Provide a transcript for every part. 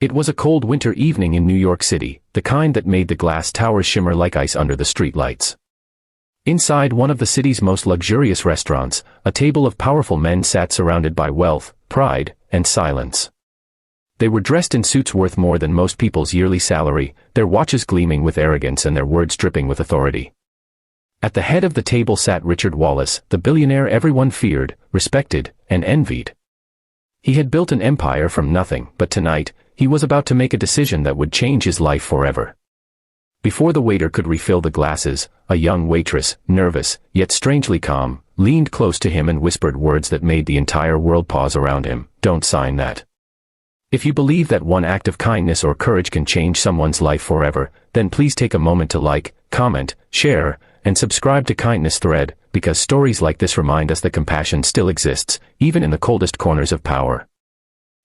It was a cold winter evening in New York City, the kind that made the glass towers shimmer like ice under the streetlights. Inside one of the city's most luxurious restaurants, a table of powerful men sat surrounded by wealth, pride, and silence. They were dressed in suits worth more than most people's yearly salary, their watches gleaming with arrogance and their words dripping with authority. At the head of the table sat Richard Wallace, the billionaire everyone feared, respected, and envied. He had built an empire from nothing, but tonight, he was about to make a decision that would change his life forever. Before the waiter could refill the glasses, a young waitress, nervous, yet strangely calm, leaned close to him and whispered words that made the entire world pause around him. "Don't sign that. If you believe that one act of kindness or courage can change someone's life forever, then please take a moment to like, comment, share, and subscribe to Kindness Thread, because stories like this remind us that compassion still exists, even in the coldest corners of power."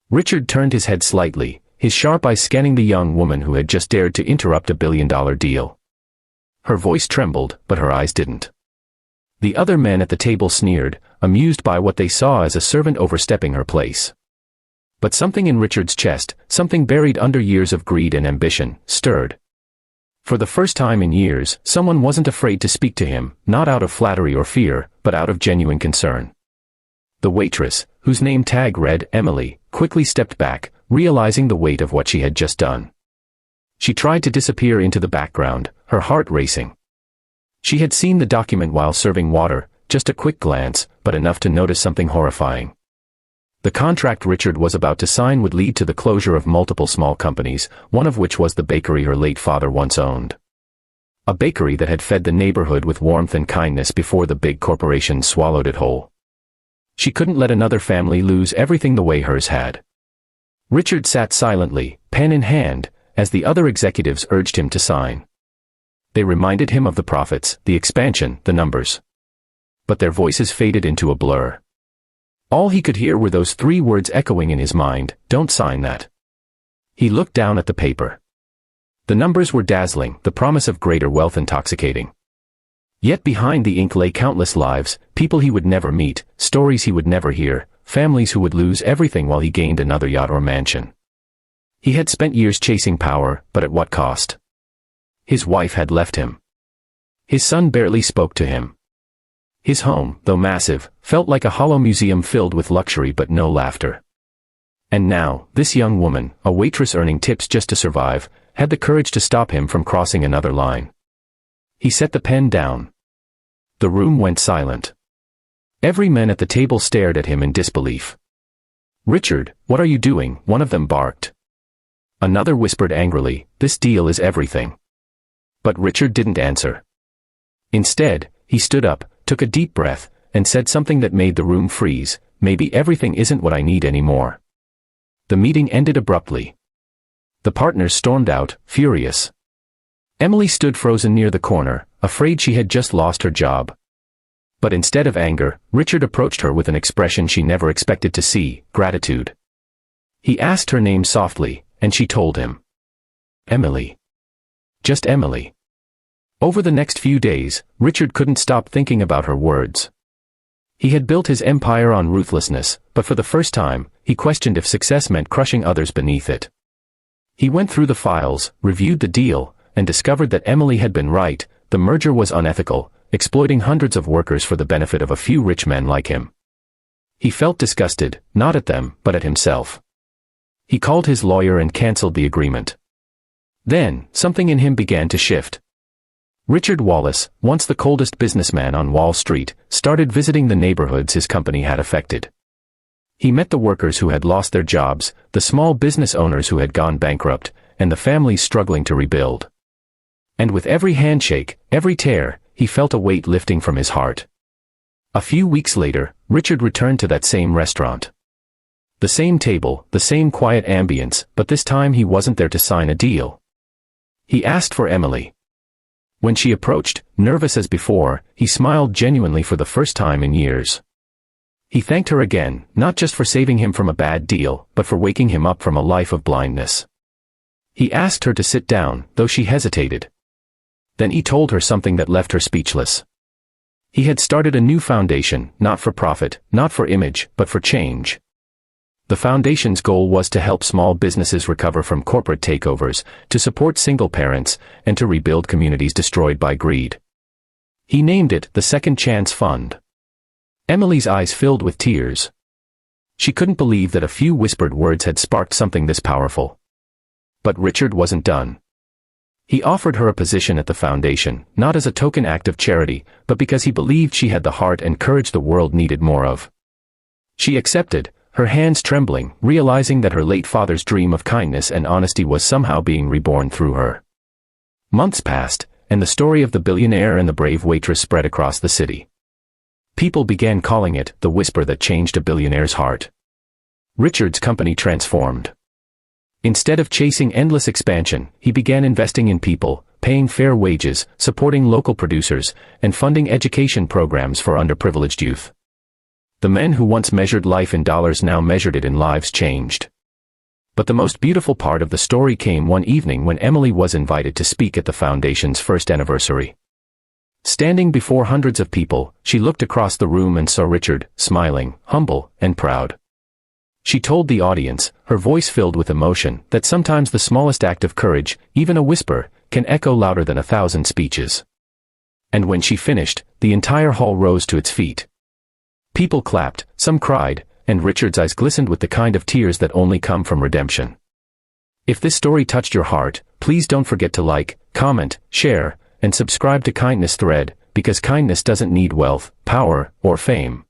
Richard turned his head slightly, his sharp eyes scanning the young woman who had just dared to interrupt a billion-dollar deal. Her voice trembled, but her eyes didn't. The other men at the table sneered, amused by what they saw as a servant overstepping her place. But something in Richard's chest, something buried under years of greed and ambition, stirred. For the first time in years, someone wasn't afraid to speak to him, not out of flattery or fear, but out of genuine concern. The waitress, whose name tag read Emily, quickly stepped back, realizing the weight of what she had just done. She tried to disappear into the background, her heart racing. She had seen the document while serving water, just a quick glance, but enough to notice something horrifying. The contract Richard was about to sign would lead to the closure of multiple small companies, one of which was the bakery her late father once owned. A bakery that had fed the neighborhood with warmth and kindness before the big corporations swallowed it whole. She couldn't let another family lose everything the way hers had. Richard sat silently, pen in hand, as the other executives urged him to sign. They reminded him of the profits, the expansion, the numbers. But their voices faded into a blur. All he could hear were those three words echoing in his mind: "Don't sign that." He looked down at the paper. The numbers were dazzling, the promise of greater wealth intoxicating. Yet behind the ink lay countless lives, people he would never meet, stories he would never hear, families who would lose everything while he gained another yacht or mansion. He had spent years chasing power, but at what cost? His wife had left him. His son barely spoke to him. His home, though massive, felt like a hollow museum filled with luxury but no laughter. And now, this young woman, a waitress earning tips just to survive, had the courage to stop him from crossing another line. He set the pen down. The room went silent. Every man at the table stared at him in disbelief. "Richard, what are you doing?" one of them barked. Another whispered angrily, "This deal is everything." But Richard didn't answer. Instead, he stood up, took a deep breath, and said something that made the room freeze: "Maybe everything isn't what I need anymore." The meeting ended abruptly. The partners stormed out, furious. Emily stood frozen near the corner, afraid she had just lost her job. But instead of anger, Richard approached her with an expression she never expected to see: gratitude. He asked her name softly, and she told him. Emily. Just Emily. Over the next few days, Richard couldn't stop thinking about her words. He had built his empire on ruthlessness, but for the first time, he questioned if success meant crushing others beneath it. He went through the files, reviewed the deal, and discovered that Emily had been right: the merger was unethical, exploiting hundreds of workers for the benefit of a few rich men like him. He felt disgusted, not at them, but at himself. He called his lawyer and canceled the agreement. Then, something in him began to shift. Richard Wallace, once the coldest businessman on Wall Street, started visiting the neighborhoods his company had affected. He met the workers who had lost their jobs, the small business owners who had gone bankrupt, and the families struggling to rebuild. And with every handshake, every tear, he felt a weight lifting from his heart. A few weeks later, Richard returned to that same restaurant. The same table, the same quiet ambience, but this time he wasn't there to sign a deal. He asked for Emily. When she approached, nervous as before, he smiled genuinely for the first time in years. He thanked her again, not just for saving him from a bad deal, but for waking him up from a life of blindness. He asked her to sit down, though she hesitated. Then he told her something that left her speechless. He had started a new foundation, not for profit, not for image, but for change. The foundation's goal was to help small businesses recover from corporate takeovers, to support single parents, and to rebuild communities destroyed by greed. He named it the Second Chance Fund. Emily's eyes filled with tears. She couldn't believe that a few whispered words had sparked something this powerful. But Richard wasn't done. He offered her a position at the foundation, not as a token act of charity, but because he believed she had the heart and courage the world needed more of. She accepted, her hands trembling, realizing that her late father's dream of kindness and honesty was somehow being reborn through her. Months passed, and the story of the billionaire and the brave waitress spread across the city. People began calling it the whisper that changed a billionaire's heart. Richard's company transformed. Instead of chasing endless expansion, he began investing in people, paying fair wages, supporting local producers, and funding education programs for underprivileged youth. The men who once measured life in dollars now measured it in lives changed. But the most beautiful part of the story came one evening when Emily was invited to speak at the foundation's first anniversary. Standing before hundreds of people, she looked across the room and saw Richard, smiling, humble, and proud. She told the audience, her voice filled with emotion, that sometimes the smallest act of courage, even a whisper, can echo louder than 1,000 speeches. And when she finished, the entire hall rose to its feet. People clapped, some cried, and Richard's eyes glistened with the kind of tears that only come from redemption. If this story touched your heart, please don't forget to like, comment, share, and subscribe to Kindness Thread, because kindness doesn't need wealth, power, or fame.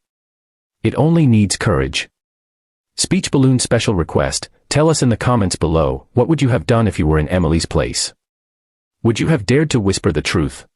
It only needs courage. Speech Balloon special request, tell us in the comments below, what would you have done if you were in Emily's place? Would you have dared to whisper the truth,